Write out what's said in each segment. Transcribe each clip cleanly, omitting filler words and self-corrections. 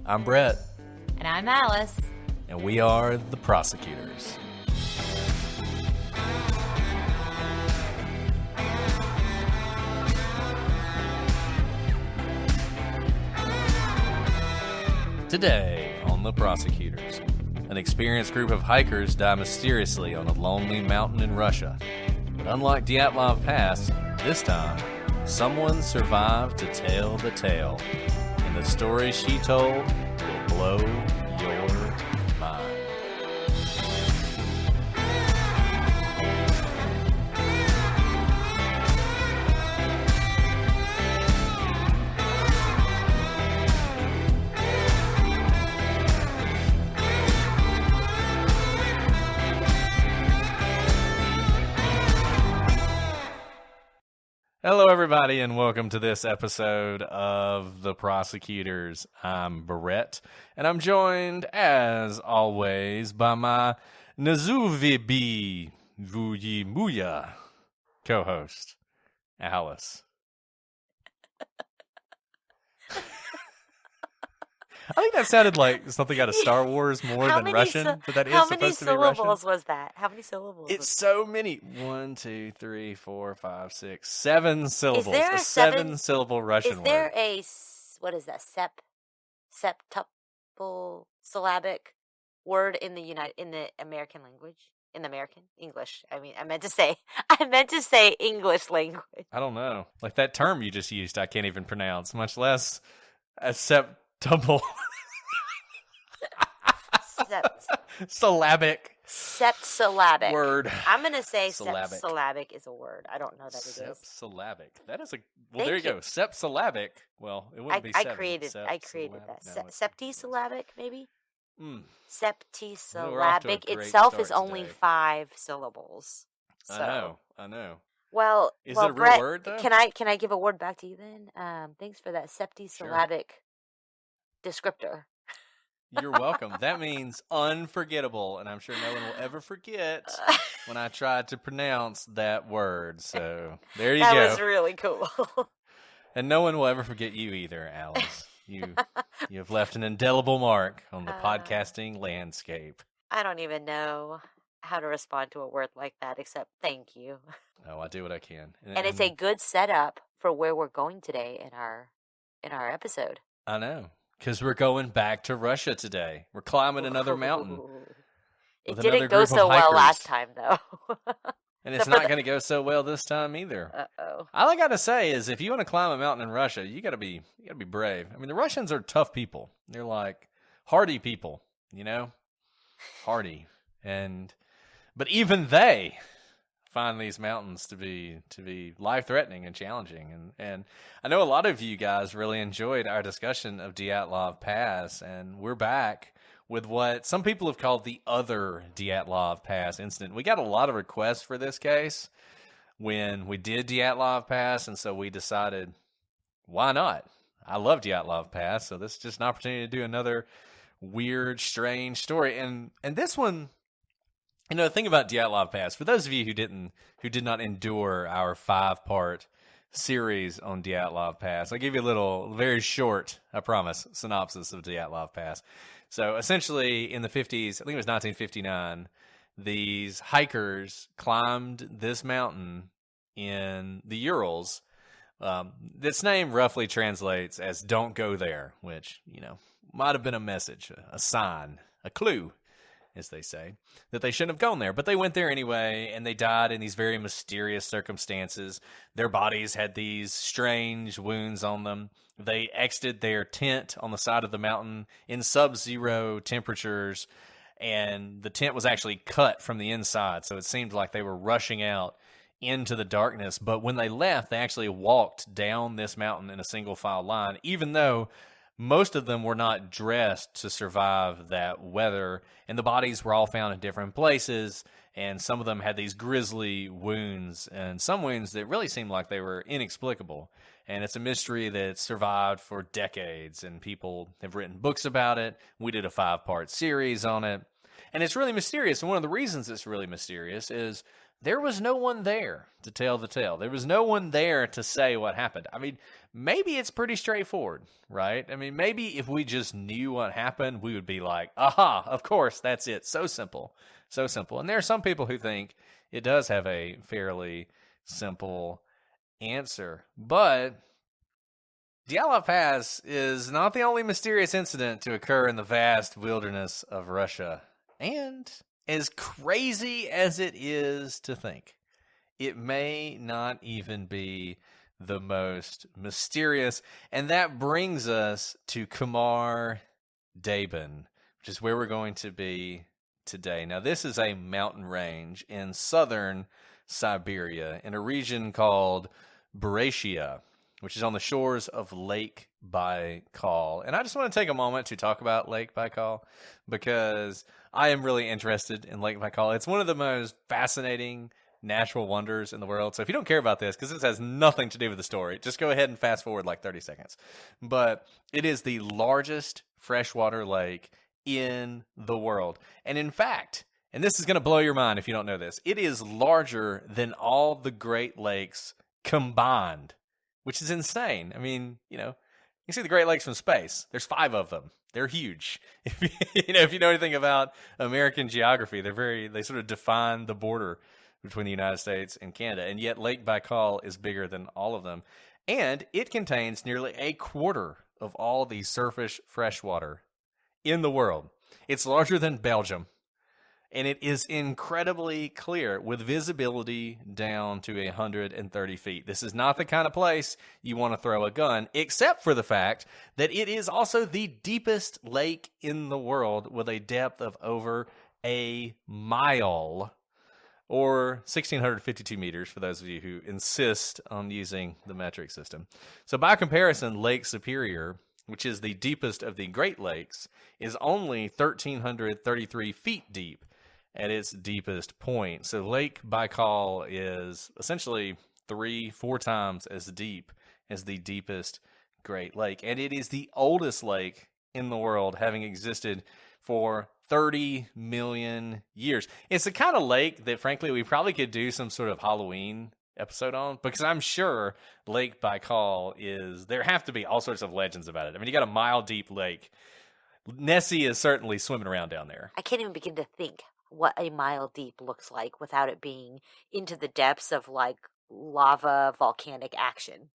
I'm Brett. And I'm Alice. And we are the Prosecutors. Today on the Prosecutors, an experienced group of hikers die mysteriously on a lonely mountain in Russia. But unlike Dyatlov Pass, this time, someone survived to tell the tale. And the story she told will blow your mind. Hello, everybody, and welcome to this episode of The Prosecutors. I'm Barrett, and I'm joined, as always, by my Nazuvibi Vuyimuya co-host, Alice. I think that sounded like something out of Star Wars more than Russian, but that is supposed to be Russian. How many syllables was that? How many syllables? It's so many. 1, 2, 3, 4, 5, 6, 7 syllables. Is there a seven-syllable Russian word. Is there a, what is that, septuple syllabic word in the American language? In the American English. I mean, I meant to say English language. I don't know. Like that term you just used, I can't even pronounce, much less a septuple. Syllabic. Sepsyllabic. Word. I'm going to say Syllabic. Sepsyllabic is a word. I don't know that it is. Sepsyllabic. That is a... Well, there you go. Sepsyllabic. Well, it wouldn't be seven. I created that. No, Septisyllabic, maybe? Mm. Septisyllabic itself is only 5 syllables. So. I know. Well, is it a real Brett, word, though? Can I give a word back to you then? Thanks for that septisyllabic descriptor. You're welcome. That means unforgettable, and I'm sure no one will ever forget when I tried to pronounce that word. So there you go. That was really cool. And no one will ever forget you either, Alice. You have left an indelible mark on the podcasting landscape. I don't even know how to respond to a word like that except thank you. Oh, I do what I can. And it's a good setup for where we're going today in our episode. I know. Because we're going back to Russia today. We're climbing another mountain. It didn't go so well last time, though. And it's not going to go so well this time either. Uh-oh. All I got to say is, if you want to climb a mountain in Russia, you got to be brave. I mean, the Russians are tough people. They're like hardy people, you know, hardy. But even they find these mountains to be life-threatening and challenging. And I know a lot of you guys really enjoyed our discussion of Dyatlov Pass, and we're back with what some people have called the other Dyatlov Pass incident. We got a lot of requests for this case when we did Dyatlov Pass, and so we decided, why not? I love Dyatlov Pass, so this is just an opportunity to do another weird, strange story. And this one, you know, the thing about Dyatlov Pass, for those of you who did not endure our 5-part series on Dyatlov Pass, I'll give you a little, very short, I promise, synopsis of Dyatlov Pass. So essentially, in the 50s, I think it was 1959, these hikers climbed this mountain in the Urals. This name roughly translates as "don't go there," which, you know, might have been a message, a sign, a clue, as they say, that they shouldn't have gone there. But they went there anyway, and they died in these very mysterious circumstances. Their bodies had these strange wounds on them. They exited their tent on the side of the mountain in sub-zero temperatures, and the tent was actually cut from the inside, so it seemed like they were rushing out into the darkness. But when they left, they actually walked down this mountain in a single-file line, even though most of them were not dressed to survive that weather, and the bodies were all found in different places, and some of them had these grisly wounds, and some wounds that really seemed like they were inexplicable. And it's a mystery that survived for decades, and people have written books about it. We did a 5-part series on it. And it's really mysterious. And one of the reasons it's really mysterious is there was no one there to tell the tale. There was no one there to say what happened. I mean, maybe it's pretty straightforward, right? I mean, maybe if we just knew what happened, we would be like, aha, of course, that's it. So simple. So simple. And there are some people who think it does have a fairly simple answer. But Dyatlov Pass is not the only mysterious incident to occur in the vast wilderness of Russia. And as crazy as it is to think, it may not even be the most mysterious. And that brings us to Khamar Daban, which is where we're going to be today. Now, this is a mountain range in southern Siberia in a region called Buryatia, which is on the shores of Lake Baikal. And I just want to take a moment to talk about Lake Baikal because I am really interested in Lake Baikal. It's one of the most fascinating natural wonders in the world. So if you don't care about this, because this has nothing to do with the story, just go ahead and fast forward like 30 seconds. But it is the largest freshwater lake in the world. And in fact, and this is going to blow your mind if you don't know this, it is larger than all the Great Lakes combined, which is insane. I mean, you can see the Great Lakes from space. There's 5 of them. They're huge. If you know anything about American geography, they sort of define the border between the United States and Canada. And yet Lake Baikal is bigger than all of them. And it contains nearly a quarter of all the surface freshwater in the world. It's larger than Belgium. And it is incredibly clear with visibility down to 130 feet. This is not the kind of place you want to throw a gun, except for the fact that it is also the deepest lake in the world with a depth of over a mile, or 1,652 meters for those of you who insist on using the metric system. So by comparison, Lake Superior, which is the deepest of the Great Lakes, is only 1,333 feet deep at its deepest point. So Lake Baikal is essentially 3-4 times as deep as the deepest Great Lake. And it is the oldest lake in the world, having existed for 30 million years. It's the kind of lake that, frankly, we probably could do some sort of Halloween episode on, because I'm sure Lake Baikal there have to be all sorts of legends about it. I mean, you got a mile deep lake. Nessie is certainly swimming around down there. I can't even begin to think what a mile deep looks like without it being into the depths of like lava volcanic action.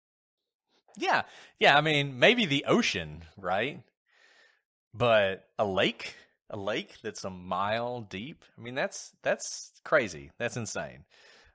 Yeah. I mean, maybe the ocean, right? But a lake that's a mile deep. I mean, that's crazy. That's insane.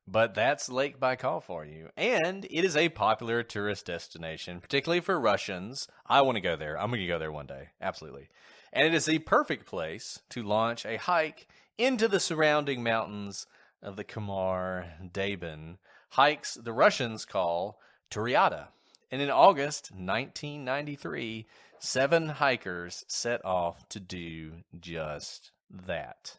But that's Lake Baikal for you. And it is a popular tourist destination, particularly for Russians. I want to go there. I'm going to go there one day. Absolutely. And it is the perfect place to launch a hike into the surrounding mountains of the Khamar Daban, hikes the Russians call Turyata. And in August 1993, 7 hikers set off to do just that.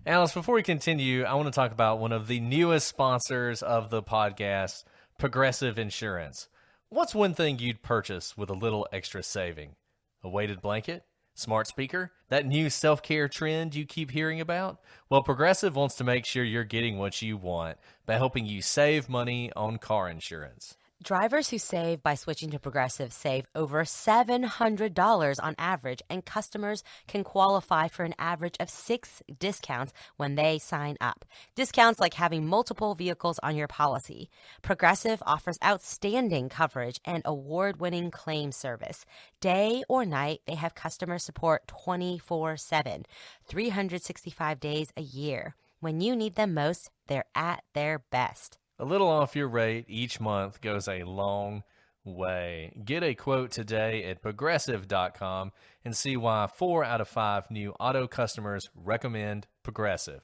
Alice, before we continue, I want to talk about one of the newest sponsors of the podcast, Progressive Insurance. What's one thing you'd purchase with a little extra saving? A weighted blanket? Smart speaker? That new self-care trend you keep hearing about? Well, Progressive wants to make sure you're getting what you want by helping you save money on car insurance. Drivers who save by switching to Progressive save over $700 on average, and customers can qualify for an average of 6 discounts when they sign up. Discounts like having multiple vehicles on your policy. Progressive offers outstanding coverage and award-winning claim service. Day or night, they have customer support 24/7, 365 days a year. When you need them most, they're at their best. A little off your rate each month goes a long way. Get a quote today at Progressive.com and see why 4 out of 5 new auto customers recommend Progressive.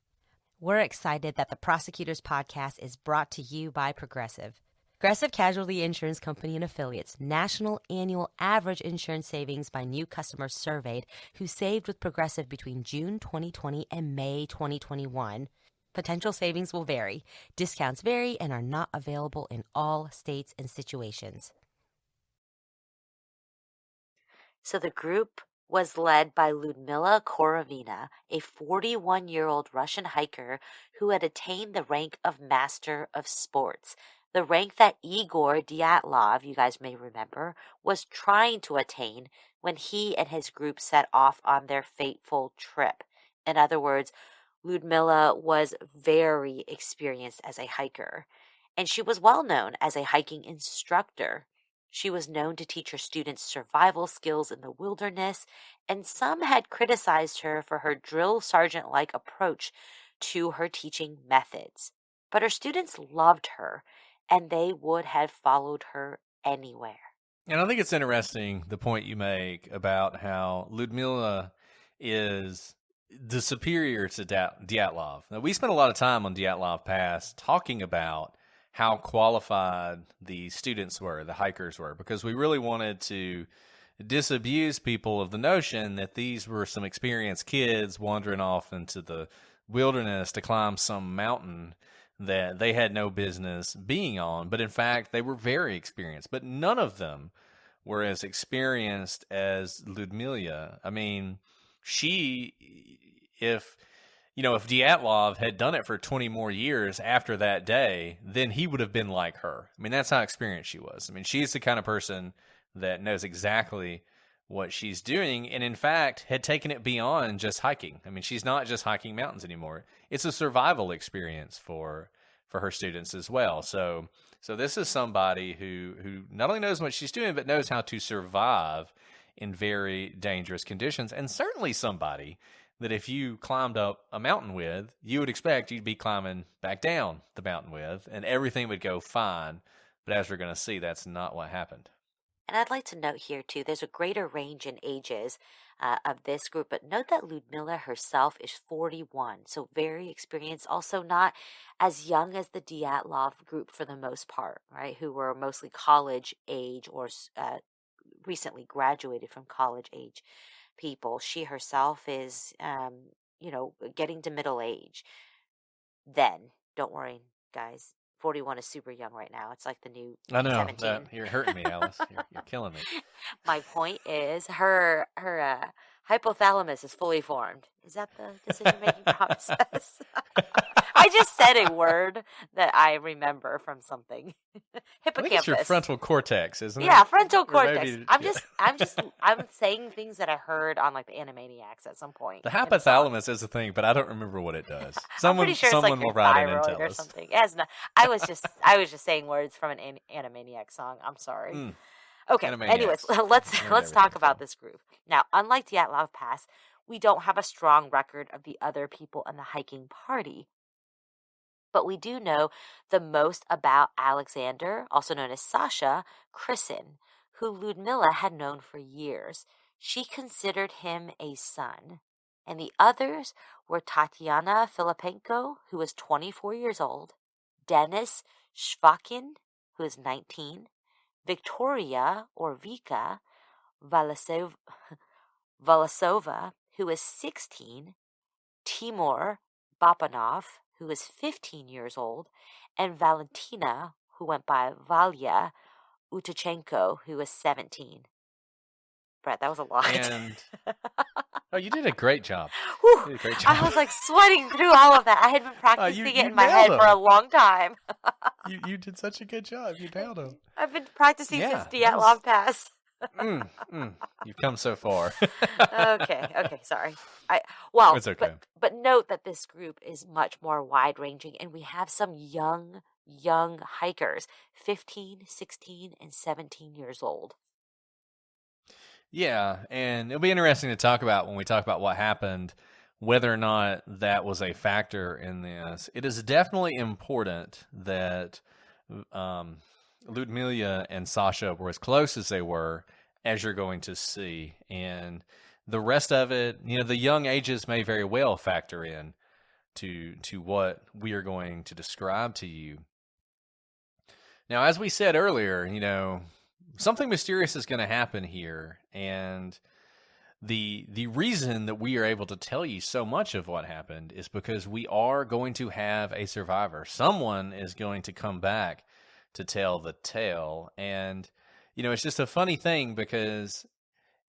We're excited that the Prosecutors Podcast is brought to you by Progressive. Progressive Casualty Insurance Company and Affiliates national annual average insurance savings by new customers surveyed who saved with Progressive between June 2020 and May 2021. Potential savings will vary. Discounts vary and are not available in all states and situations. So the group was led by Ludmila Korovina, a 41-year-old Russian hiker who had attained the rank of Master of Sports, the rank that Igor Dyatlov, you guys may remember, was trying to attain when he and his group set off on their fateful trip. In other words, Ludmila was very experienced as a hiker, and she was well known as a hiking instructor. She was known to teach her students survival skills in the wilderness, and some had criticized her for her drill sergeant-like approach to her teaching methods. But her students loved her, and they would have followed her anywhere. And I think it's interesting the point you make about how Ludmila is the superior to Dyatlov. Now, we spent a lot of time on Dyatlov Pass talking about how qualified the students were, the hikers were, because we really wanted to disabuse people of the notion that these were some experienced kids wandering off into the wilderness to climb some mountain that they had no business being on. But in fact, they were very experienced, but none of them were as experienced as Ludmila. I mean, if Dyatlov had done it for 20 more years after that day, then he would have been like her. I mean, that's how experienced she was. I mean, she's the kind of person that knows exactly what she's doing, and in fact, had taken it beyond just hiking. I mean, she's not just hiking mountains anymore. It's a survival experience for her students as well. So this is somebody who not only knows what she's doing, but knows how to survive in very dangerous conditions, and certainly somebody that if you climbed up a mountain with, you would expect you'd be climbing back down the mountain with, and everything would go fine. But as we're going to see, that's not what happened. And I'd like to note here, too, there's a greater range in ages of this group, but note that Ludmila herself is 41, so very experienced, also not as young as the Dyatlov group for the most part, right, who were mostly college age or recently graduated from college age people. She herself is, getting to middle age. Then, don't worry, guys. 41 is super young right now. It's like the new I know 17. you're hurting me, Alice. You're killing me. My point is her hypothalamus is fully formed. Is that the decision-making process? I just said a word that I remember from something. Hippocampus. I think it's your frontal cortex, isn't it? Yeah, frontal cortex. Maybe, I'm saying things that I heard on like the Animaniacs at some point. The hypothalamus is a thing, but I don't remember what it does. I'm pretty sure it's like will your write in and thyroid tell or us. something. It has not, I was just saying words from an Animaniac song. I'm sorry. Okay. Animaniacs. Anyways, let's talk about this group. Now, unlike Dyatlov Pass, we don't have a strong record of the other people in the hiking party. But we do know the most about Alexander, also known as Sasha Krisin, who Ludmila had known for years. She considered him a son. And the others were Tatiana Filipenko, who was 24 years old, Denis Shvakin, who is 19, Victoria, or Vika, Valasova, who is 16, Timur Bapanov, who is 15 years old, and Valentina, who went by Valya Utachenko, who was 17. Brett, that was a lot. And you did a great job. Whew, You did a great job. I was like sweating through all of that. I had been practicing it in my head nailed for a them. long time. You did such a good job. You nailed them. I've been practicing Yeah, since Dyatlov Pass. You've come so far. Okay, sorry. Well, It's okay. But note that this group is much more wide-ranging, and we have some young hikers, 15, 16, and 17 years old. Yeah, and it'll be interesting to talk about when we talk about what happened, whether or not that was a factor in this. It is definitely important that Ludmila and Sasha were as close as they were, as you're going to see. And the rest of it, the young ages may very well factor in to what we are going to describe to you. Now, as we said earlier, something mysterious is going to happen here, and the reason that we are able to tell you so much of what happened is because we are going to have a survivor. Someone is going to come back to tell the tale, and it's just a funny thing because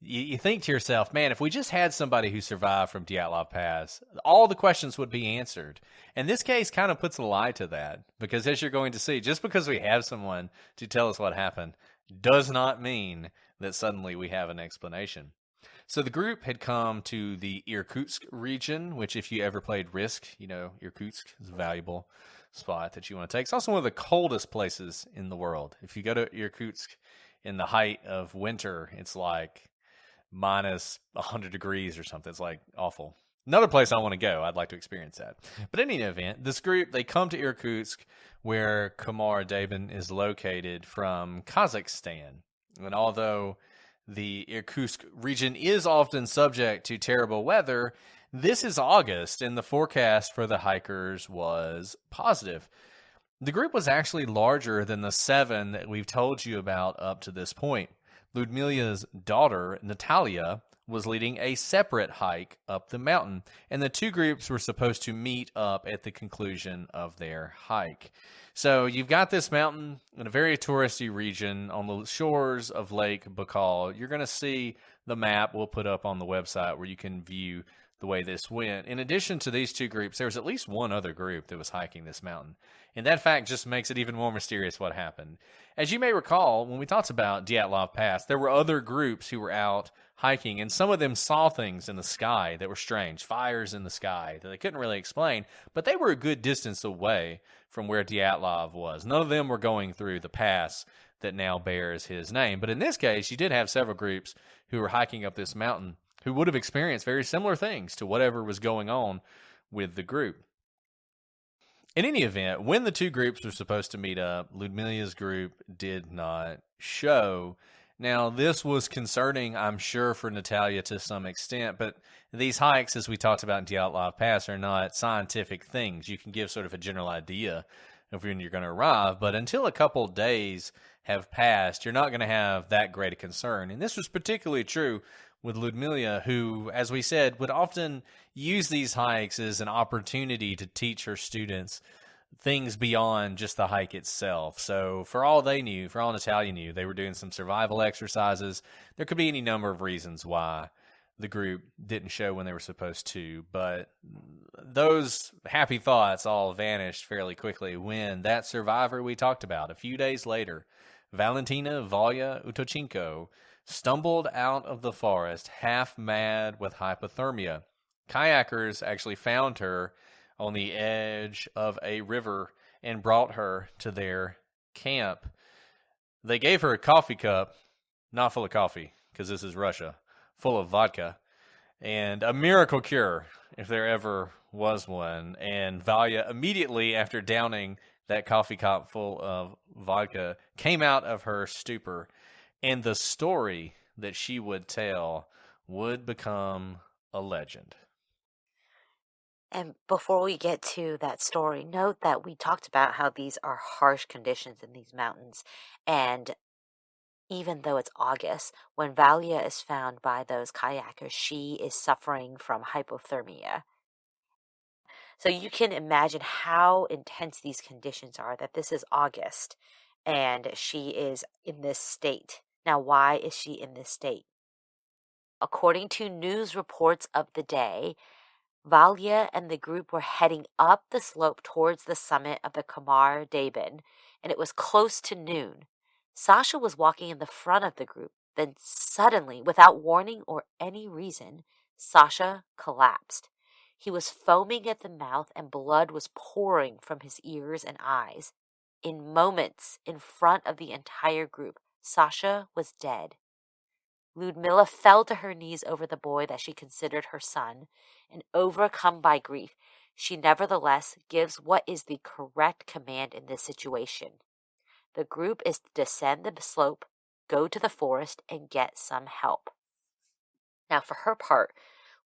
you think to yourself, man, if we just had somebody who survived from Dyatlov Pass, all the questions would be answered. And this case kind of puts a lie to that, because as you're going to see, just because we have someone to tell us what happened does not mean that suddenly we have an explanation. So the group had come to the Irkutsk region, which if you ever played Risk, you know, Irkutsk is a valuable spot that you want to take. It's also one of the coldest places in the world. If you go to Irkutsk in the height of winter, it's like minus 100 degrees or something. It's like awful. Another place I want to go. I'd like to experience that. But in any event, this group, they come to Irkutsk, where Khamar Daban is located, from Kazakhstan. And although the Irkutsk region is often subject to terrible weather, this is August, and the forecast for the hikers was positive. The group was actually larger than the 7 that we've told you about up to this point. Ludmila's daughter, Natalia, was leading a separate hike up the mountain, and the two groups were supposed to meet up at the conclusion of their hike. So you've got this mountain in a very touristy region on the shores of Lake Baikal. You're going to see the map we'll put up on the website where you can view the way this went. In addition to these two groups, there was at least one other group that was hiking this mountain. And that fact just makes it even more mysterious what happened. As you may recall, when we talked about Dyatlov Pass, there were other groups who were out hiking, and some of them saw things in the sky that were strange, fires in the sky that they couldn't really explain, but they were a good distance away from where Dyatlov was. None of them were going through the pass that now bears his name. But in this case, you did have several groups who were hiking up this mountain who would have experienced very similar things to whatever was going on with the group. In any event, when the two groups were supposed to meet up, Ludmila's group did not show. Now, this was concerning, I'm sure, for Natalia to some extent, but these hikes, as we talked about in Dyatlov Pass, are not scientific things. You can give sort of a general idea of when you're going to arrive, but until a couple days have passed, you're not going to have that great a concern. And this was particularly true with Ludmila, who, as we said, would often use these hikes as an opportunity to teach her students things beyond just the hike itself. So for all they knew, for all Natalia knew, they were doing some survival exercises. There could be any number of reasons why the group didn't show when they were supposed to, but those happy thoughts all vanished fairly quickly when that survivor we talked about a few days later, Valentina Valya Utochenko, stumbled out of the forest half mad with hypothermia. Kayakers actually found her on the edge of a river and brought her to their camp. They gave her a coffee cup, not full of coffee, because this is Russia, full of vodka, and a miracle cure, if there ever was one. And Valya, immediately after downing that coffee cup full of vodka, came out of her stupor, and the story that she would tell would become a legend. And before we get to that story, note that we talked about how these are harsh conditions in these mountains. And even though it's August, when Valya is found by those kayakers, she is suffering from hypothermia. So you can imagine how intense these conditions are, that this is August and she is in this state. Now, why is she in this state? According to news reports of the day, Valya and the group were heading up the slope towards the summit of the Khamar Daban, and it was close to noon. Sasha was walking in the front of the group. Then suddenly, without warning or any reason, Sasha collapsed. He was foaming at the mouth and blood was pouring from his ears and eyes. In moments, in front of the entire group, Sasha was dead. Ludmila fell to her knees over the boy that she considered her son, and overcome by grief, she nevertheless gives what is the correct command in this situation. The group is to descend the slope, go to the forest, and get some help. Now, for her part,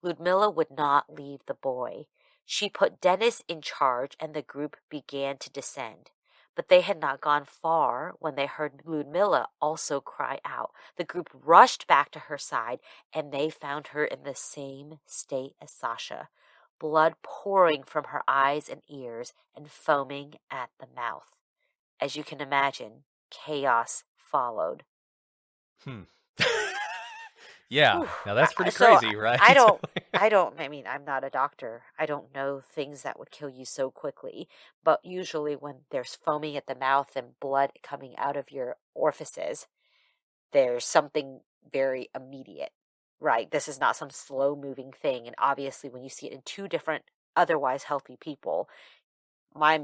Ludmila would not leave the boy. She put Denis in charge, and the group began to descend. But they had not gone far when they heard Ludmila also cry out. The group rushed back to her side, and they found her in the same state as Sasha, blood pouring from her eyes and ears and foaming at the mouth. As you can imagine, chaos followed. Yeah. Whew. Now that's pretty So crazy, right? I mean, I'm not a doctor. I don't know things that would kill you so quickly. But usually, when there's foaming at the mouth and blood coming out of your orifices, there's something very immediate, right? This is not some slow moving thing. And obviously, when you see it in two different otherwise healthy people, my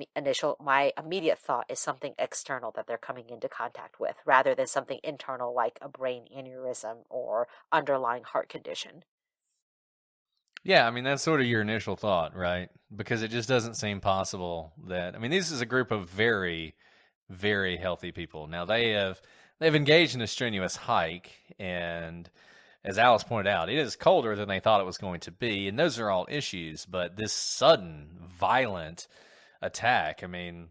immediate thought is something external that they're coming into contact with rather than something internal like a brain aneurysm or underlying heart condition. Yeah, I mean that's sort of your initial thought, right? Because it just doesn't seem possible that I mean this is a group of very, very healthy people. Now they've engaged in a strenuous hike, and as Alice pointed out, it is colder than they thought it was going to be, and those are all issues. But this sudden, violent attack, I mean,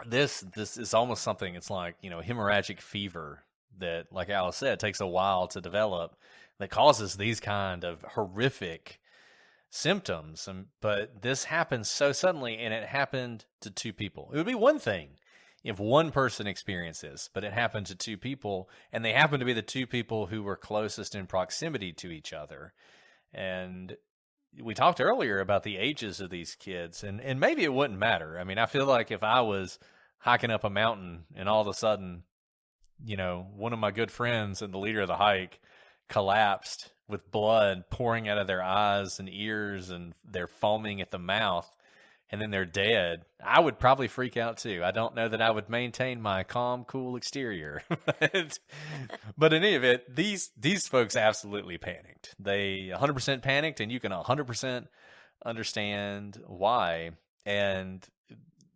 this is almost something. It's like hemorrhagic fever that, like Alice said, takes a while to develop that causes these kind of horrific symptoms. But this happened so suddenly, and it happened to two people. It would be one thing if one person experienced this, but it happened to two people, and they happened to be the two people who were closest in proximity to each other. And we talked earlier about the ages of these kids, and maybe it wouldn't matter. I mean, I feel like if I was hiking up a mountain and all of a sudden, one of my good friends and the leader of the hike collapsed with blood pouring out of their eyes and ears, and they're foaming at the mouth, and then they're dead, I would probably freak out too. I don't know that I would maintain my calm, cool exterior. But in any event, these folks absolutely panicked. They 100% panicked, and you can 100% understand why. And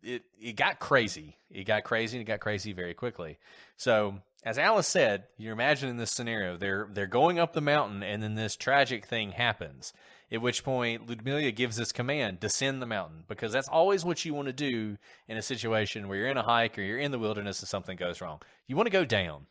it got crazy. It got crazy, and it got crazy very quickly. So, as Alice said, you're imagining this scenario. They're going up the mountain, and then this tragic thing happens. At which point, Ludmilla gives this command, descend the mountain, because that's always what you want to do in a situation where you're in a hike or you're in the wilderness and something goes wrong. You want to go down.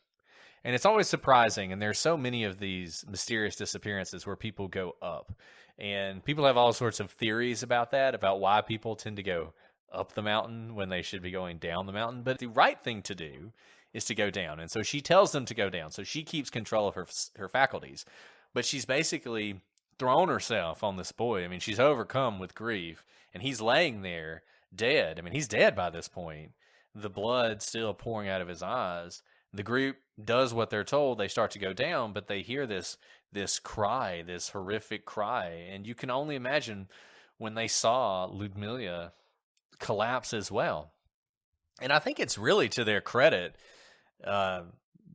And it's always surprising, and there's so many of these mysterious disappearances where people go up. And people have all sorts of theories about that, about why people tend to go up the mountain when they should be going down the mountain. But the right thing to do is to go down. And so she tells them to go down. So she keeps control of her faculties. But she's basically thrown herself on this boy. I mean, she's overcome with grief, and he's laying there dead. I mean, he's dead by this point. The blood still pouring out of his eyes. The group does what they're told. They start to go down, but they hear this cry, this horrific cry. And you can only imagine when they saw Ludmilla collapse as well. And I think it's really to their credit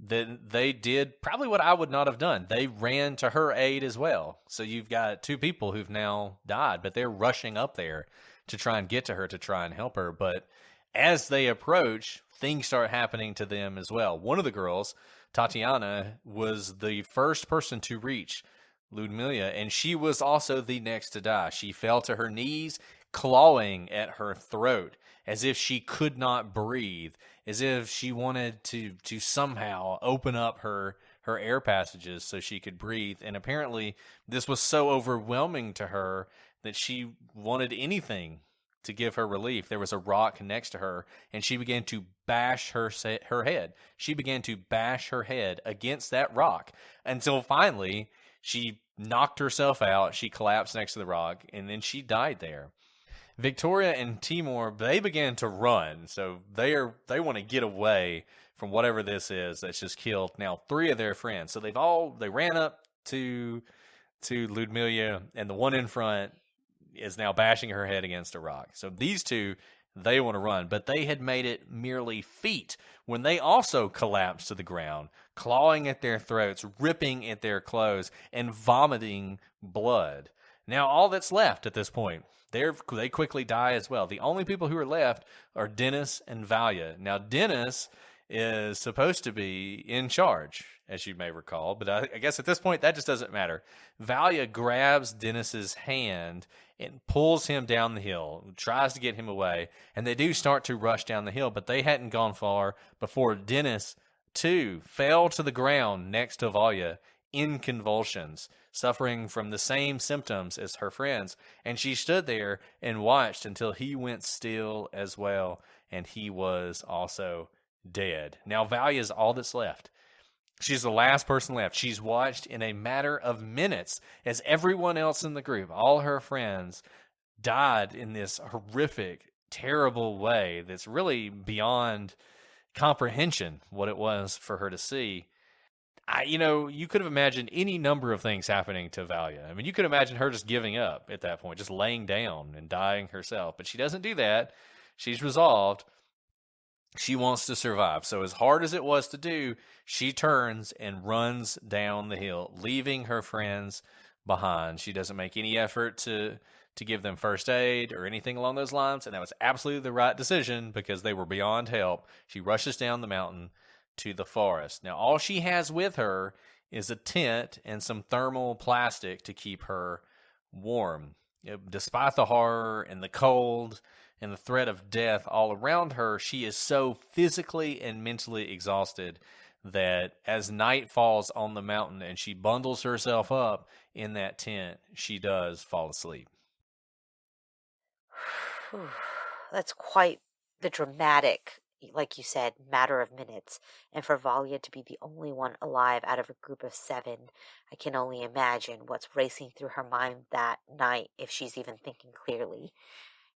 that they did probably what I would not have done. They ran to her aid as well. So you've got two people who've now died, but they're rushing up there to try and get to her, to try and help her. But as they approach, things start happening to them as well. One of the girls, Tatiana, was the first person to reach Ludmilla, and she was also the next to die. She fell to her knees, clawing at her throat as if she could not breathe, as if she wanted to somehow open up her air passages so she could breathe. And apparently this was so overwhelming to her that she wanted anything to give her relief. There was a rock next to her, and she began to bash her head. She began to bash her head against that rock until finally she knocked herself out. She collapsed next to the rock, and then she died there. Victoria and Timur, they began to run, so they want to get away from whatever this is that's just killed now three of their friends. So they ran up to Ludmilla, and the one in front is now bashing her head against a rock. So these two, they want to run, but they had made it merely feet when they also collapsed to the ground, clawing at their throats, ripping at their clothes, and vomiting blood. Now all that's left at this point, they quickly die as well. The only people who are left are Dennis and Valia. Now Dennis is supposed to be in charge, as you may recall, but I guess at this point that just doesn't matter. Valia grabs Dennis's hand and pulls him down the hill, tries to get him away, and they do start to rush down the hill, but they hadn't gone far before Dennis, too, fell to the ground next to Valia in convulsions, suffering from the same symptoms as her friends, and she stood there and watched until he went still as well, and he was also dead. Now Valia is all that's left. She's the last person left. She's watched in a matter of minutes as everyone else in the group, all her friends, died in this horrific, terrible way that's really beyond comprehension what it was for her to see. You could have imagined any number of things happening to Valia. I mean, you could imagine her just giving up at that point, just laying down and dying herself. But she doesn't do that. She's resolved. She wants to survive. So as hard as it was to do, she turns and runs down the hill, leaving her friends behind. She doesn't make any effort to give them first aid or anything along those lines, and that was absolutely the right decision because they were beyond help. She rushes down the mountain to the forest. Now, all she has with her is a tent and some thermal plastic to keep her warm. Despite the horror and the cold and the threat of death all around her, she is so physically and mentally exhausted that as night falls on the mountain and she bundles herself up in that tent, she does fall asleep. That's quite the dramatic, like you said, matter of minutes. And for Valia to be the only one alive out of a group of 7, I can only imagine what's racing through her mind that night if she's even thinking clearly.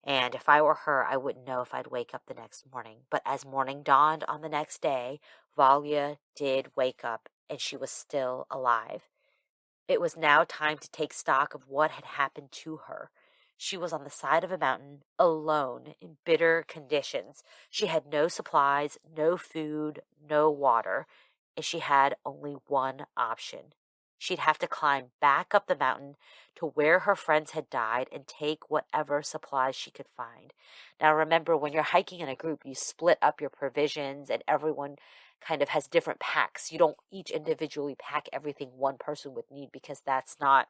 And if I were her, I wouldn't know if I'd wake up the next morning. But as morning dawned on the next day, Valia did wake up and she was still alive. It was now time to take stock of what had happened to her. She was on the side of a mountain, alone, in bitter conditions. She had no supplies, no food, no water, and she had only one option. She'd have to climb back up the mountain to where her friends had died and take whatever supplies she could find. Now remember, when you're hiking in a group, you split up your provisions and everyone kind of has different packs. You don't each individually pack everything one person would need because that's not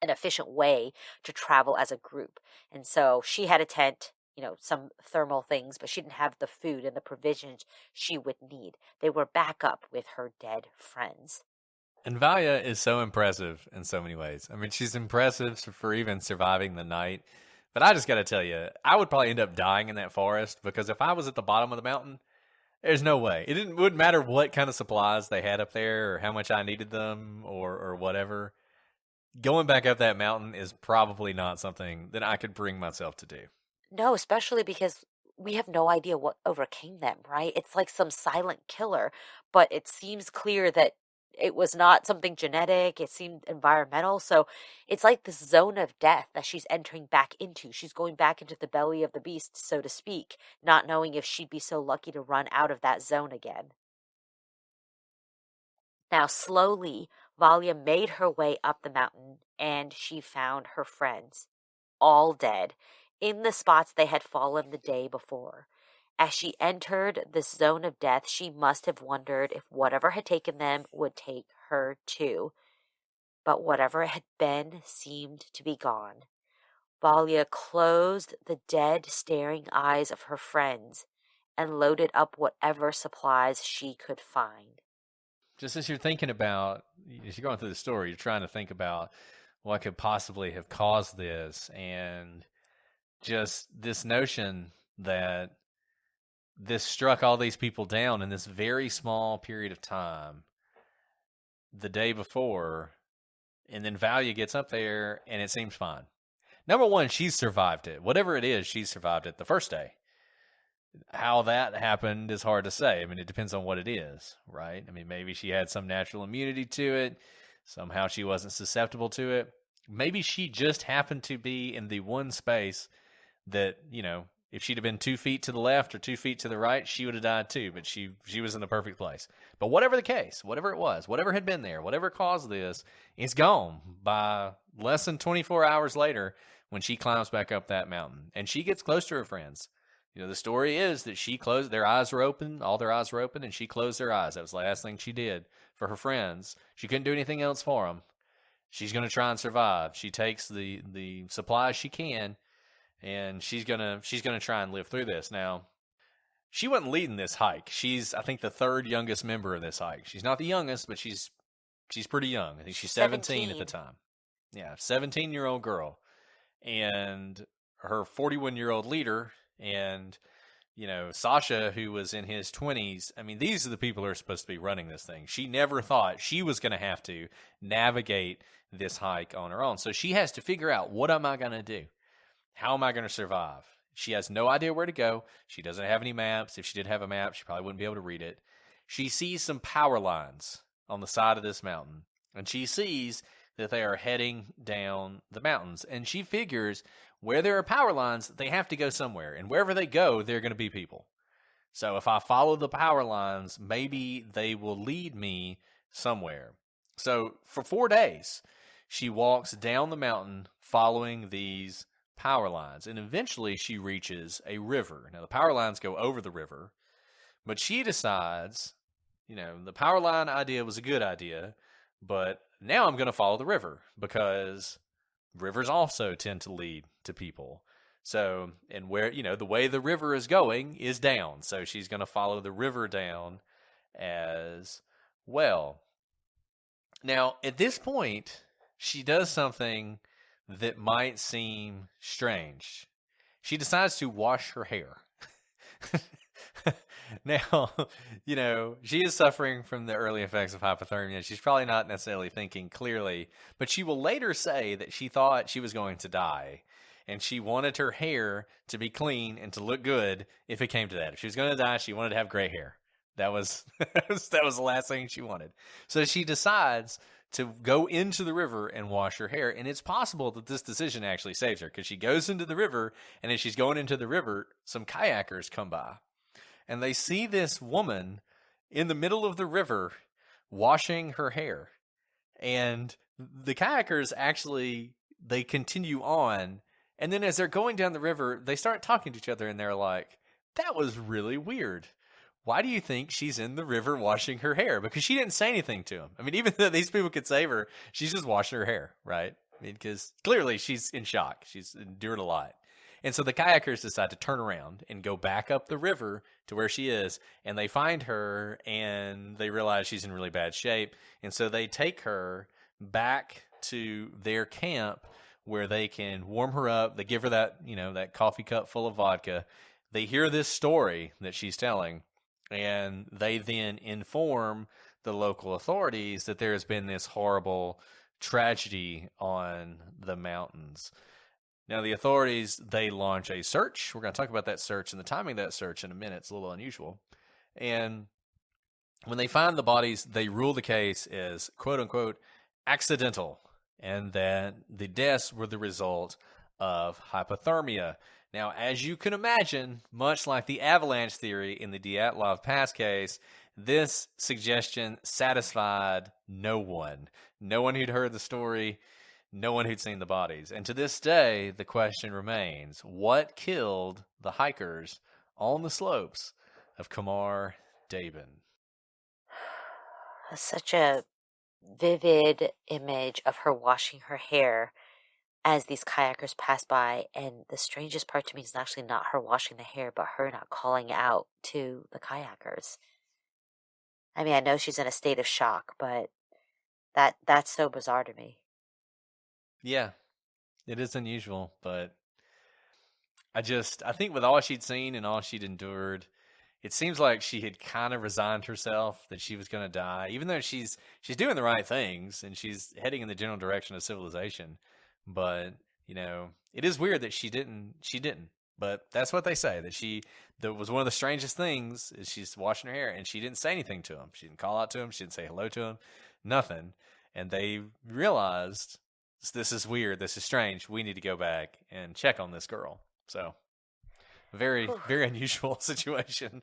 an efficient way to travel as a group. And so she had a tent, some thermal things, but she didn't have the food and the provisions she would need. They were back up with her dead friends. And Valia is so impressive in so many ways. I mean, she's impressive for even surviving the night. But I just got to tell you, I would probably end up dying in that forest because if I was at the bottom of the mountain, there's no way. Wouldn't matter what kind of supplies they had up there or how much I needed them or whatever. Going back up that mountain is probably not something that I could bring myself to do. No, especially because we have no idea what overcame them, right? It's like some silent killer, but it seems clear that it was not something genetic. It seemed environmental. So it's like this zone of death that she's entering back into. She's going back into the belly of the beast, so to speak, not knowing if she'd be so lucky to run out of that zone again. Now, slowly, Valia made her way up the mountain, and she found her friends, all dead, in the spots they had fallen the day before. As she entered this zone of death, she must have wondered if whatever had taken them would take her too. But whatever had been seemed to be gone. Valia closed the dead, staring eyes of her friends and loaded up whatever supplies she could find. Just as you're thinking about, as you're going through the story, you're trying to think about what could possibly have caused this, and just this notion that this struck all these people down in this very small period of time the day before, and then Valia gets up there and it seems fine. Number one, she's survived it. Whatever it is, she's survived it the first day. How that happened is hard to say. I mean, it depends on what it is, right? I mean, maybe she had some natural immunity to it. Somehow she wasn't susceptible to it. Maybe she just happened to be in the one space that, if she'd have been 2 feet to the left or 2 feet to the right, she would have died too. But she was in the perfect place. But whatever the case, whatever it was, whatever had been there, whatever caused this, it's gone by less than 24 hours later when she climbs back up that mountain. And she gets close to her friends. The story is that she closed, their eyes were open, all their eyes were open, and she closed their eyes. That was the last thing she did for her friends. She couldn't do anything else for them. She's going to try and survive. She takes the supplies she can, and she's going to try and live through this. Now, she wasn't leading this hike. She's, I think, the third youngest member of this hike. She's not the youngest, but she's pretty young. I think she's 17 at the time. Yeah, 17-year-old girl. And her 41-year-old leader and Sasha, who was in his 20s, I mean, these are the people who are supposed to be running this thing. She never thought she was going to have to navigate this hike on her own. So she has to figure out, what am I going to do? How am I going to survive? She has no idea where to go. She doesn't have any maps. If she did have a map, she probably wouldn't be able to read it. She sees some power lines on the side of this mountain, and she sees that they are heading down the mountains. And she figures where there are power lines, they have to go somewhere. And wherever they go, there are going to be people. So if I follow the power lines, maybe they will lead me somewhere. So for 4 days, she walks down the mountain following these power lines. And eventually she reaches a river. Now, the power lines go over the river, but she decides, the power line idea was a good idea, but now I'm going to follow the river because rivers also tend to lead to people. So, and where, the way the river is going is down. So she's going to follow the river down as well. Now, at this point, she does something that might seem strange. She decides to wash her hair. Now, she is suffering from the early effects of hypothermia. She's probably not necessarily thinking clearly, but she will later say that she thought she was going to die, and she wanted her hair to be clean and to look good if it came to that. If she was going to die, she wanted to have gray hair. That was that was the last thing she wanted. So she decides to go into the river and wash her hair, and it's possible that this decision actually saves her, because she goes into the river, and as she's going into the river, some kayakers come by. And they see this woman in the middle of the river washing her hair. And the kayakers actually, they continue on. And then as they're going down the river, they start talking to each other, and they're like, that was really weird. Why do you think she's in the river washing her hair? Because she didn't say anything to him. I mean, even though these people could save her, she's just washing her hair, right? I mean, because clearly she's in shock. She's endured a lot. And so the kayakers decide to turn around and go back up the river to where she is, and they find her, and they realize she's in really bad shape. And so they take her back to their camp where they can warm her up. They give her that, that coffee cup full of vodka. They hear this story that she's telling, and they then inform the local authorities that there has been this horrible tragedy on the mountains. Now, the authorities, they launch a search. We're going to talk about that search and the timing of that search in a minute. It's a little unusual. And when they find the bodies, they rule the case as, quote unquote, accidental, and that the deaths were the result of hypothermia. Now, as you can imagine, much like the avalanche theory in the Dyatlov Pass case, this suggestion satisfied no one. No one who'd heard the story, no one who'd seen the bodies. And to this day, the question remains, what killed the hikers on the slopes of Khamar Daban? Such a vivid image of her washing her hair as these kayakers pass by. And the strangest part to me is actually not her washing the hair, but her not calling out to the kayakers. I mean, I know she's in a state of shock, but that's so bizarre to me. Yeah, it is unusual, but I think with all she'd seen and all she'd endured, it seems like she had kind of resigned herself that she was going to die, even though she's doing the right things and she's heading in the general direction of civilization. But, it is weird that she didn't, but that's what they say, that was one of the strangest things is she's washing her hair and she didn't say anything to him. She didn't call out to him. She didn't say hello to him, nothing. And they realized, this is weird. This is strange. We need to go back and check on this girl. So very, very unusual situation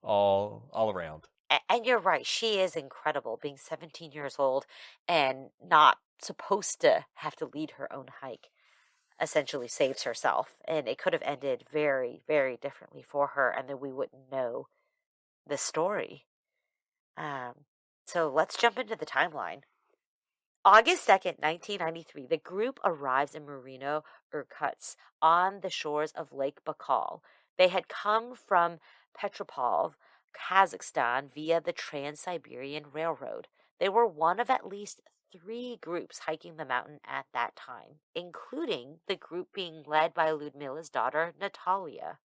all around. And you're right. She is incredible, being 17 years old and not supposed to have to lead her own hike. Essentially saves herself. And it could have ended very, very differently for her, and then we wouldn't know the story. So let's jump into the timeline. August 2nd, 1993, the group arrives in Merino, Irkutsk, on the shores of Lake Baikal. They had come from Petropavl, Kazakhstan, via the Trans-Siberian Railroad. They were one of at least 3 groups hiking the mountain at that time, including the group being led by Ludmila's daughter, Natalia.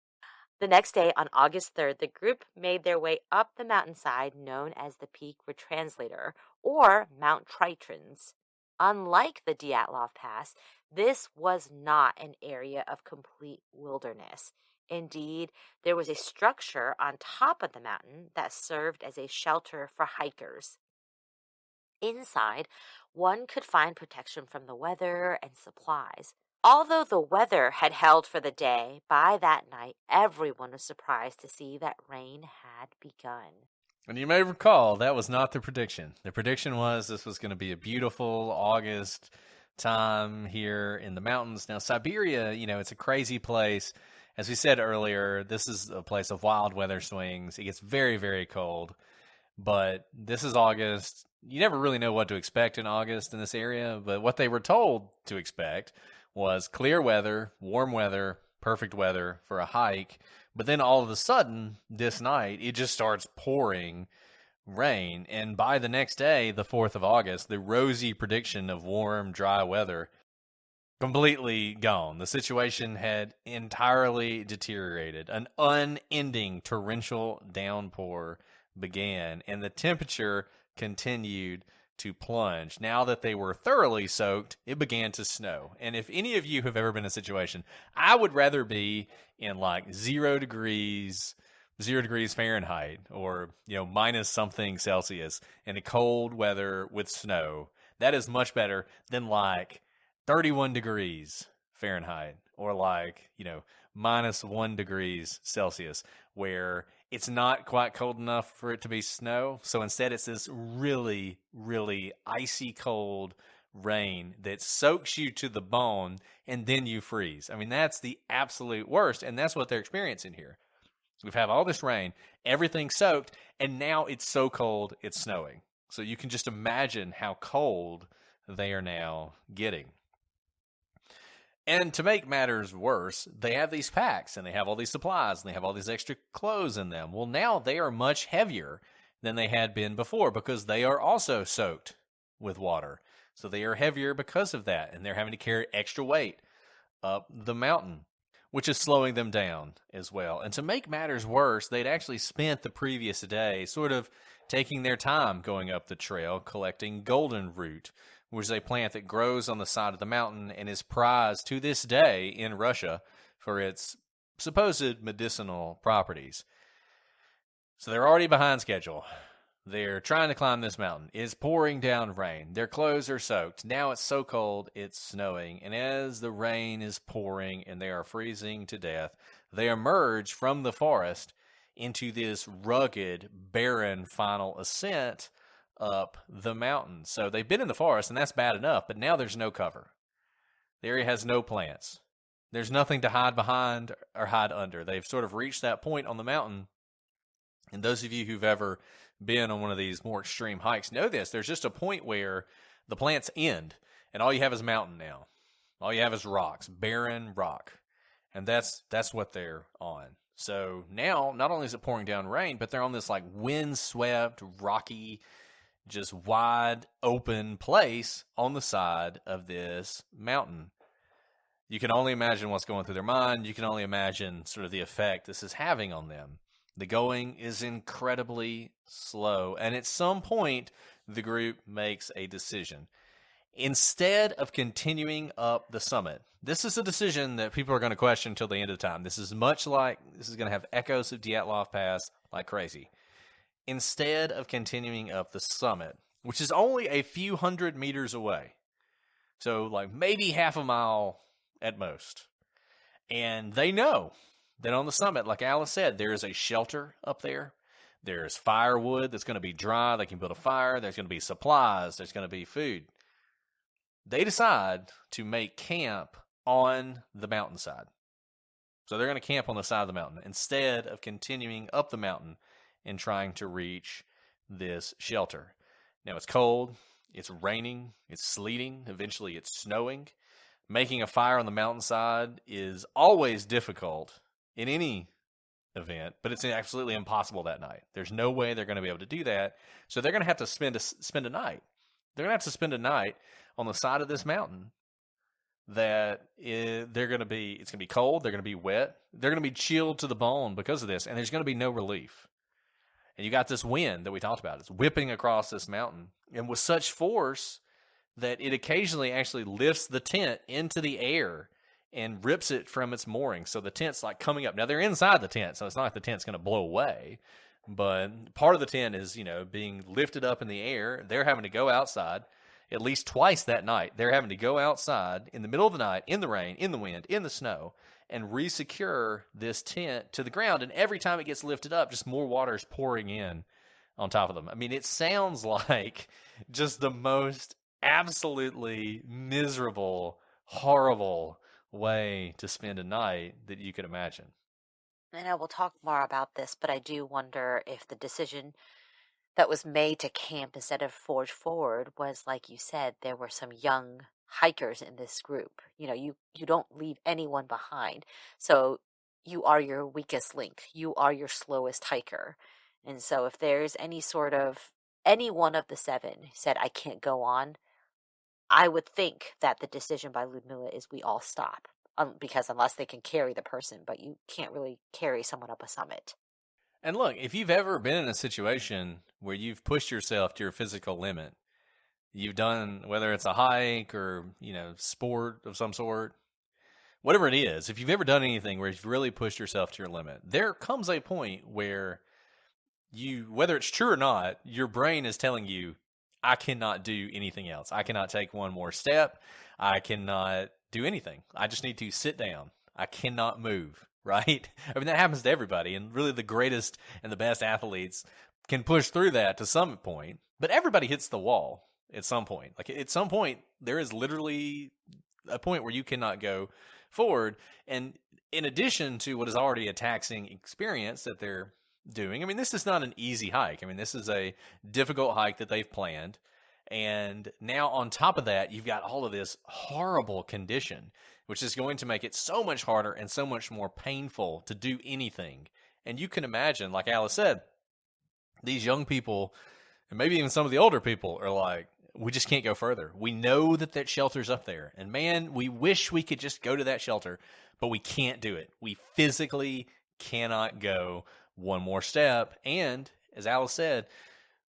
The next day, on August 3rd, the group made their way up the mountainside known as the Peak Retranslator, or Mount Tritrons. Unlike the Dyatlov Pass, this was not an area of complete wilderness. Indeed, there was a structure on top of the mountain that served as a shelter for hikers. Inside, one could find protection from the weather and supplies. Although the weather had held for the day, by that night everyone was surprised to see that rain had begun. And you may recall that was not the prediction. The prediction was this was going to be a beautiful August time here in the mountains. Now, Siberia, it's a crazy place. As we said earlier, this is a place of wild weather swings. It gets very, very cold. But this is August. You never really know what to expect in August in this area. But what they were told to expect was clear weather, warm weather, perfect weather for a hike. But then all of a sudden, this night, it just starts pouring rain. And by the next day, the 4th of August, the rosy prediction of warm, dry weather completely gone. The situation had entirely deteriorated. An unending torrential downpour began, and the temperature continued to plunge. Now that they were thoroughly soaked, it began to snow. And if any of you have ever been in a situation, I would rather be in like 0 degrees Fahrenheit, or minus something Celsius in a cold weather with snow. That is much better than like 31 degrees Fahrenheit, or like minus 1 degrees Celsius, where it's not quite cold enough for it to be snow. So instead, it's this really, really icy cold rain that soaks you to the bone, and then you freeze. I mean, that's the absolute worst, and that's what they're experiencing here. We've had all this rain, everything's soaked, and now it's so cold, it's snowing. So you can just imagine how cold they are now getting. And to make matters worse, they have these packs, and they have all these supplies, and they have all these extra clothes in them. Well, now they are much heavier than they had been before, because they are also soaked with water. So they are heavier because of that, and they're having to carry extra weight up the mountain, which is slowing them down as well. And to make matters worse, they'd actually spent the previous day sort of taking their time going up the trail, collecting golden root, which is a plant that grows on the side of the mountain and is prized to this day in Russia for its supposed medicinal properties. So they're already behind schedule. They're trying to climb this mountain. It's pouring down rain. Their clothes are soaked. Now it's so cold, it's snowing. And as the rain is pouring and they are freezing to death, they emerge from the forest into this rugged, barren final ascent up the mountain. So they've been in the forest, and that's bad enough, but now there's no cover. The area has no plants. There's nothing to hide behind or hide under. They've sort of reached that point on the mountain. And those of you who've ever been on one of these more extreme hikes know this. There's just a point where the plants end, and all you have is mountain now. All you have is rocks, barren rock. And that's what they're on. So now, not only is it pouring down rain, but they're on this like windswept, rocky, just wide open place on the side of this mountain. You can only imagine what's going through their mind. You can only imagine sort of the effect this is having on them. The going is incredibly slow, and at some point, the group makes a decision. Instead of continuing up the summit, this is a decision that people are going to question until the end of time. This is going to have echoes of Dyatlov Pass like crazy. Instead of continuing up the summit, which is only a few hundred meters away, so like maybe half a mile at most, and they know that on the summit, like Alice said, there is a shelter up there. There's firewood that's going to be dry. They can build a fire. There's going to be supplies. There's going to be food. They decide to make camp on the mountainside. So they're going to camp on the side of the mountain instead of continuing up the mountain and trying to reach this shelter. Now it's cold, it's raining, it's sleeting, eventually it's snowing. Making a fire on the mountainside is always difficult in any event, but it's absolutely impossible that night. There's no way they're going to be able to do that. So they're going to have to spend a night. They're going to have to spend a night on the side of this mountain they're going to be, it's going to be cold, they're going to be wet, they're going to be chilled to the bone because of this, and there's going to be no relief. And you got this wind that we talked about. It's whipping across this mountain, and with such force that it occasionally actually lifts the tent into the air and rips it from its moorings. So the tent's like coming up. Now they're inside the tent, so it's not like the tent's going to blow away. But part of the tent is, being lifted up in the air. They're having to go outside at least twice that night. They're having to go outside in the middle of the night, in the rain, in the wind, in the snow, and resecure this tent to the ground. And every time it gets lifted up, just more water is pouring in on top of them. I mean, it sounds like just the most absolutely miserable, horrible way to spend a night that you could imagine. And I will talk more about this, but I do wonder if the decision that was made to camp instead of forge forward was, like you said, there were some young hikers in this group. You don't leave anyone behind. So you are your weakest link. You are your slowest hiker. And so if there's any one of the 7 said, I can't go on, I would think that the decision by Ludmilla is we all stop. Because unless they can carry the person, but you can't really carry someone up a summit. And look, if you've ever been in a situation where you've pushed yourself to your physical limit, you've done, whether it's a hike or, sport of some sort, whatever it is, if you've ever done anything where you've really pushed yourself to your limit, there comes a point where whether it's true or not, your brain is telling you, I cannot do anything else. I cannot take one more step. I cannot do anything. I just need to sit down. I cannot move, right? I mean, that happens to everybody, and really the greatest and the best athletes can push through that to some point, but everybody hits the wall at some point. Like at some point, there is literally a point where you cannot go forward. And in addition to what is already a taxing experience that they're doing, I mean, this is not an easy hike. I mean, this is a difficult hike that they've planned. And now on top of that, you've got all of this horrible condition, which is going to make it so much harder and so much more painful to do anything. And you can imagine, like Alice said, these young people, and maybe even some of the older people, are like, we just can't go further. We know that shelter's up there. And man, we wish we could just go to that shelter, but we can't do it. We physically cannot go one more step. And as Alice said,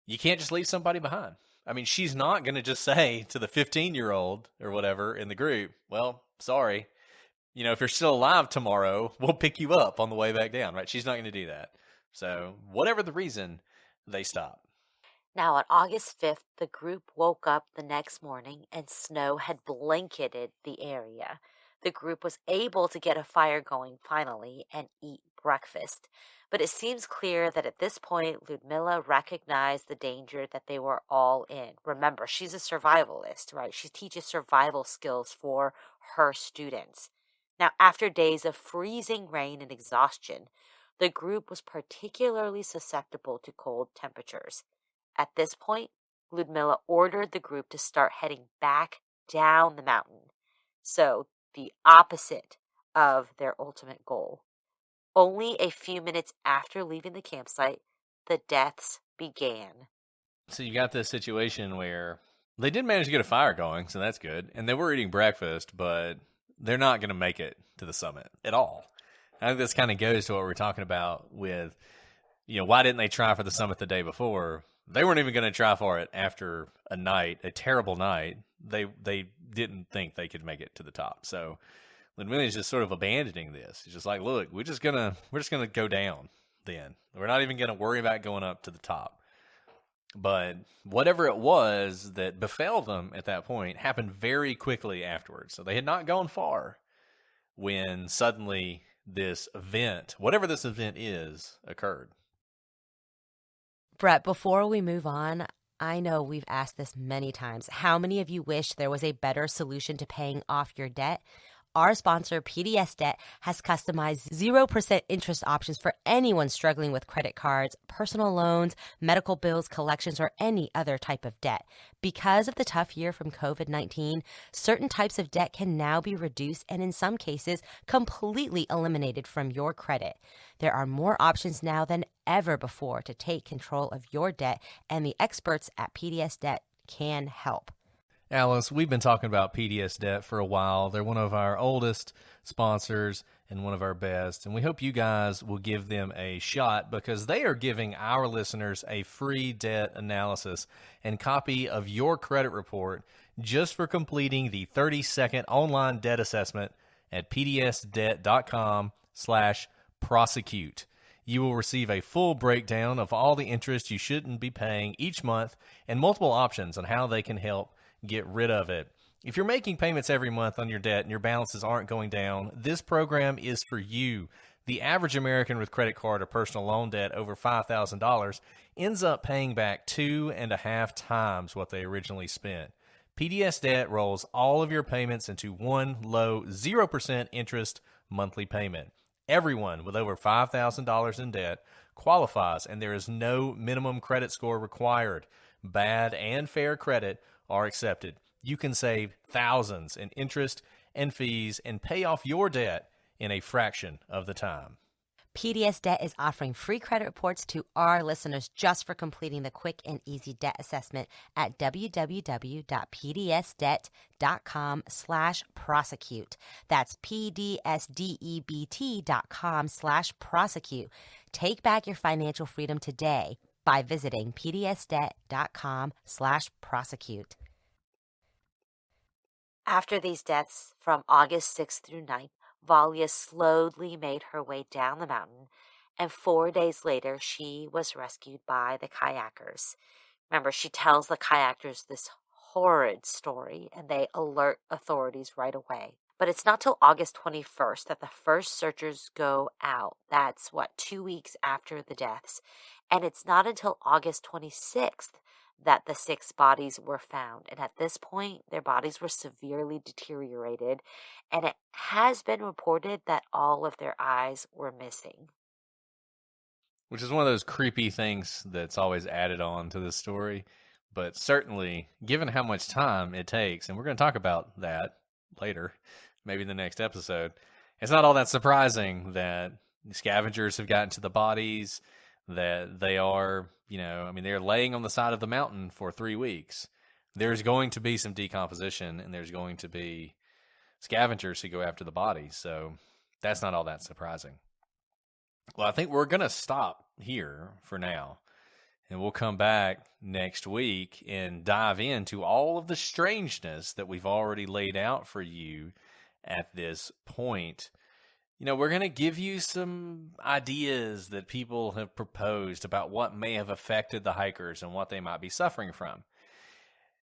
you can't just leave somebody behind. I mean, she's not going to just say to the 15-year-old or whatever in the group, well, sorry, if you're still alive tomorrow, we'll pick you up on the way back down, right? She's not going to do that. So whatever the reason, they stop. Now, on August 5th, the group woke up the next morning and snow had blanketed the area. The group was able to get a fire going finally and eat breakfast. But it seems clear that at this point, Ludmilla recognized the danger that they were all in. Remember, she's a survivalist, right? She teaches survival skills for her students. Now, after days of freezing rain and exhaustion, the group was particularly susceptible to cold temperatures. At this point, Ludmilla ordered the group to start heading back down the mountain. So, the opposite of their ultimate goal. Only a few minutes after leaving the campsite, the deaths began. So you got this situation where they did manage to get a fire going, so that's good. And they were eating breakfast, but they're not going to make it to the summit at all. I think this kind of goes to what we're talking about with, why didn't they try for the summit the day before? They weren't even going to try for it after a terrible night. They didn't think they could make it to the top. So Ludmilla is just sort of abandoning this. It's just like, look, we're just gonna go down then. We're not even gonna worry about going up to the top. But whatever it was that befell them at that point happened very quickly afterwards. So they had not gone far when suddenly this event, whatever this event is, occurred. Brett, before we move on, I know we've asked this many times. How many of you wish there was a better solution to paying off your debt? Our sponsor, PDS Debt, has customized 0% interest options for anyone struggling with credit cards, personal loans, medical bills, collections, or any other type of debt. Because of the tough year from COVID-19, certain types of debt can now be reduced and in some cases completely eliminated from your credit. There are more options now than ever before to take control of your debt, and the experts at PDS Debt can help. Alice, we've been talking about PDS Debt for a while. They're one of our oldest sponsors and one of our best, and we hope you guys will give them a shot because they are giving our listeners a free debt analysis and copy of your credit report just for completing the 30-second online debt assessment at pdsdebt.com/prosecute. You will receive a full breakdown of all the interest you shouldn't be paying each month and multiple options on how they can help get rid of it. If you're making payments every month on your debt and your balances aren't going down, this program is for you. The average American with credit card or personal loan debt over $5,000 ends up paying back 2.5 times what they originally spent. PDS Debt rolls all of your payments into one low 0% interest monthly payment. Everyone with over $5,000 in debt qualifies, and there is no minimum credit score required. Bad and fair credit are accepted. You can save thousands in interest and fees and pay off your debt in a fraction of the time. PDS Debt is offering free credit reports to our listeners just for completing the quick and easy debt assessment at www.pdsdebt.com/prosecute. That's pdsdebt.com/prosecute. Take back your financial freedom today by visiting pdsdebt.com/prosecute. After these deaths from August 6th through 9th, Valia slowly made her way down the mountain, and 4 days later, she was rescued by the kayakers. Remember, she tells the kayakers this horrid story, and they alert authorities right away. But it's not till August 21st that the first searchers go out. That's, 2 weeks after the deaths. And it's not until August 26th that the 6 bodies were found. And at this point, their bodies were severely deteriorated, and it has been reported that all of their eyes were missing. Which is one of those creepy things that's always added on to this story. But certainly, given how much time it takes, and we're going to talk about that later, maybe in the next episode, it's not all that surprising that scavengers have gotten to the bodies, that they are, they're laying on the side of the mountain for 3 weeks. There's going to be some decomposition, and there's going to be scavengers who go after the bodies. So that's not all that surprising. Well, I think we're going to stop here for now, and we'll come back next week and dive into all of the strangeness that we've already laid out for you at this point. We're going to give you some ideas that people have proposed about what may have affected the hikers and what they might be suffering from.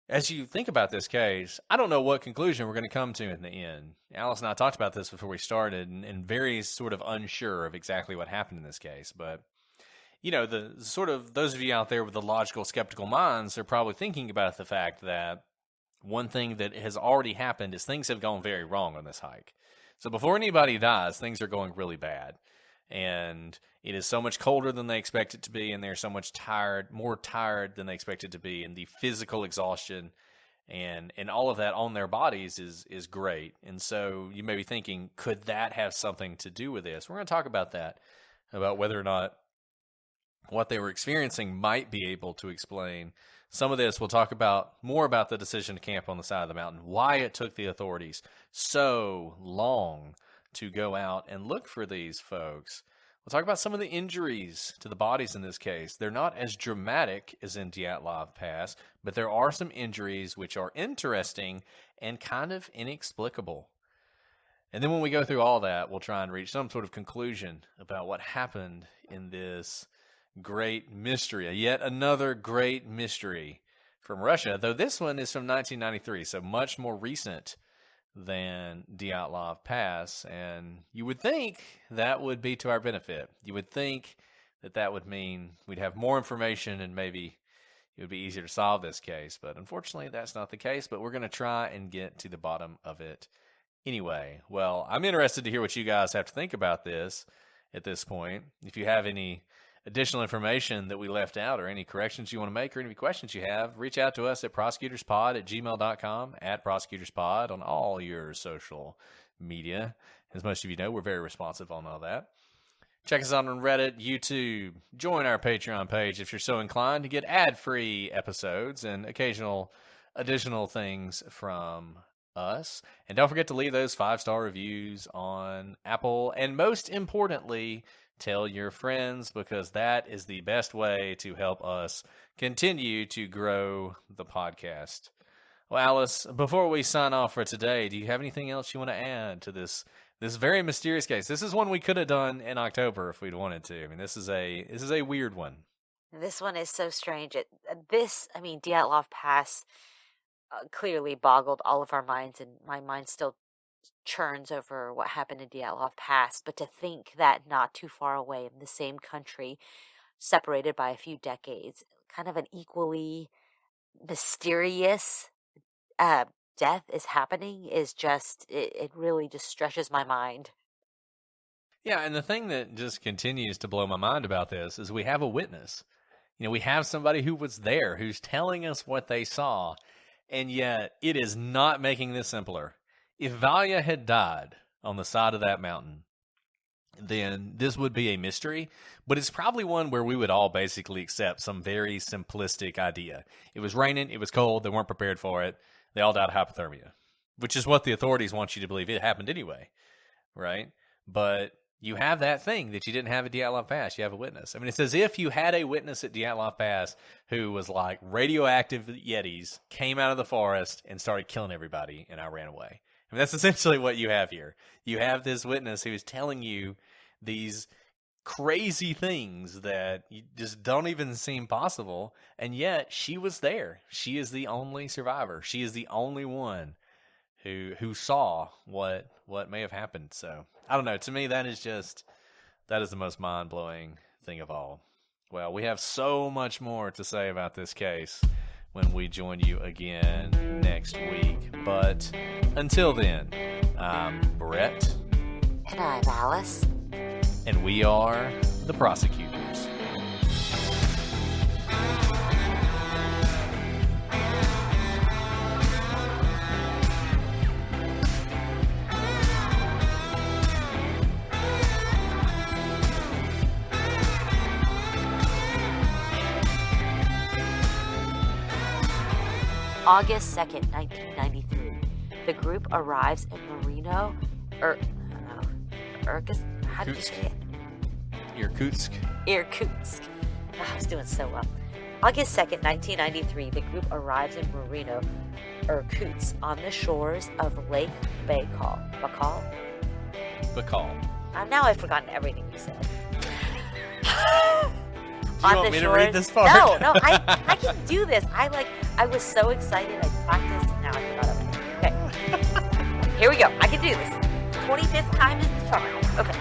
As you think about this case, I don't know what conclusion we're going to come to in the end. Alice and I talked about this before we started, and very sort of unsure of exactly what happened in this case. But, the sort of those of you out there with the logical, skeptical minds are probably thinking about the fact that one thing that has already happened is things have gone very wrong on this hike. So before anybody dies, things are going really bad. And it is so much colder than they expect it to be, and they're so much more tired than they expect it to be, and the physical exhaustion and all of that on their bodies is great. And so you may be thinking, could that have something to do with this? We're going to talk about that, about whether or not what they were experiencing might be able to explain some of this. We'll talk more about the decision to camp on the side of the mountain, why it took the authorities so long to go out and look for these folks. We'll talk about some of the injuries to the bodies in this case. They're not as dramatic as in Dyatlov Pass, but there are some injuries which are interesting and kind of inexplicable. And then when we go through all that, we'll try and reach some sort of conclusion about what happened in this great mystery, yet another great mystery from Russia, though this one is from 1993, so much more recent than Dyatlov Pass, and you would think that would be to our benefit. You would think that would mean we'd have more information and maybe it would be easier to solve this case, but unfortunately that's not the case, but we're going to try and get to the bottom of it anyway. Well, I'm interested to hear what you guys have to think about this at this point. If you have any additional information that we left out or any corrections you want to make or any questions you have, reach out to us at prosecutorspod@gmail.com, at prosecutorspod on all your social media. As most of you know, we're very responsive on all that. Check us out on Reddit, YouTube. Join our Patreon page if you're so inclined to get ad-free episodes and occasional additional things from us. And don't forget to leave those 5-star reviews on Apple. And most importantly, tell your friends, because that is the best way to help us continue to grow the podcast. Well, Alice, before we sign off for today, do you have anything else you want to add to this very mysterious case? This is one we could have done in October if we'd wanted to. I mean, this is a weird one. This one is so strange. Dyatlov Pass clearly boggled all of our minds, and my mind still churns over what happened in Dyatlov Pass. But to think that not too far away in the same country, separated by a few decades, kind of an equally mysterious death is happening is just, it really just stretches my mind. Yeah, and the thing that just continues to blow my mind about this is we have a witness. We have somebody who was there, who's telling us what they saw, and yet it is not making this simpler. If Valia had died on the side of that mountain, then this would be a mystery, but it's probably one where we would all basically accept some very simplistic idea. It was raining, it was cold, they weren't prepared for it, they all died of hypothermia, which is what the authorities want you to believe. It happened anyway, right? But you have that thing that you didn't have at Dyatlov Pass. You have a witness. I mean, it's as if you had a witness at Dyatlov Pass who was like radioactive Yetis, came out of the forest and started killing everybody, and I ran away. I mean, that's essentially what you have here. You have this witness who is telling you these crazy things that you just don't even seem possible, and yet she was there. She is the only survivor. She is the only one who saw what may have happened. So I don't know. To me, that is the most mind-blowing thing of all. Well, we have so much more to say about this case when we join you again next week. But until then, I'm Brett. And I'm Alice. And we are the prosecutors. August 2nd, 1993. The group arrives in Marino, how did you say it? Irkutsk. Irkutsk. I was doing so well. August 2nd, 1993, the group arrives in Marino, Irkutsk, on the shores of Lake Baikal. Baikal. Now I've forgotten everything you said. Do you want me to read this part? No, I can do this. I was so excited. I practiced, and now I forgot everything. Okay. Here we go. I can do this. 25th time is the charm. Okay.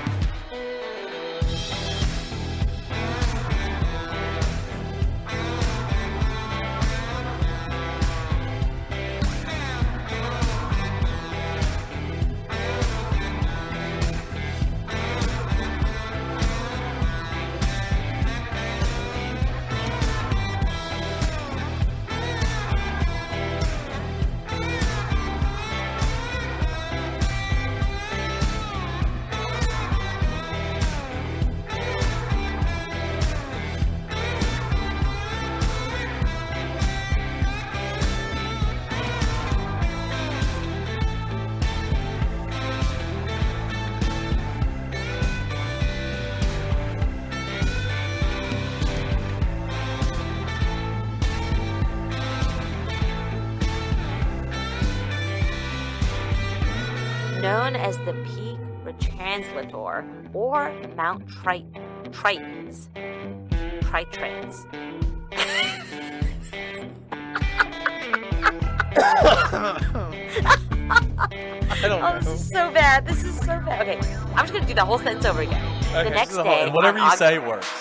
Known as the Peak Retranslator or Mount Tritons. Tritrans. I don't know. This is so bad. Okay, I'm just going to do the whole sentence over again. Okay, the next day. Whatever you say works.